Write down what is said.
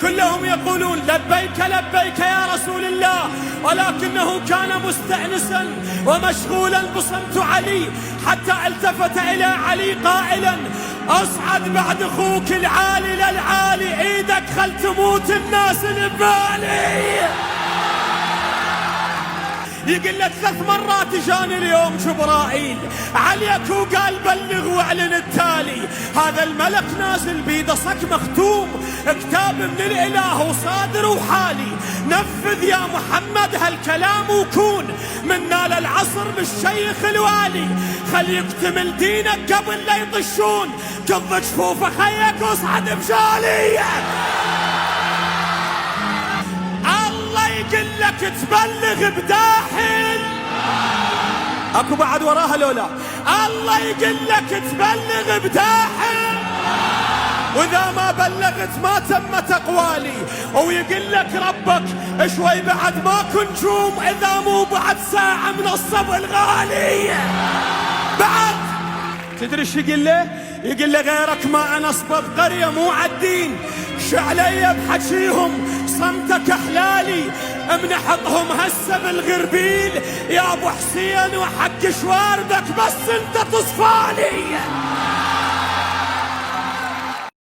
كلهم يقولون لبيك لبيك يا رسول الله، ولكنه كان مستأنسا ومشغولا بصمت علي، حتى التفت إلى علي قائلا: أصعد بعد أخوك العالي للعالي، إيدك خل تموت الناس البالي. يقول لك 3 مرات جاني اليوم جبرائيل عليك وقال بلغ واعلن التالي: هذا الملك نازل بيده صك مختوم، كتاب من الاله وصادر وحالي، نفذ يا محمد هالكلام وكون منا للعصر بالشيخ الوالي، خل يكتمل دينك قبل لا يطشون، قض جفوف خيك واصعد بجالي. يقول لك تبلغ بداحل، اكو بعد وراها لولا. الله يقول لك تبلغ بداحل، واذا ما بلغت ما تمت اقوالي، ويقول لك ربك شوي بعد ماكو نجوم، اذا مو بعد ساعة من الصبح الغالي. بعد تدري ايش يقول له؟ يقول له غيرك ما انا صبب قرية مو عدين، شعلي بحكيهم صمتك احلالي، منحطهم هسه بالغربيل يا ابو حسين، وحق شواردك بس انت تصفالي.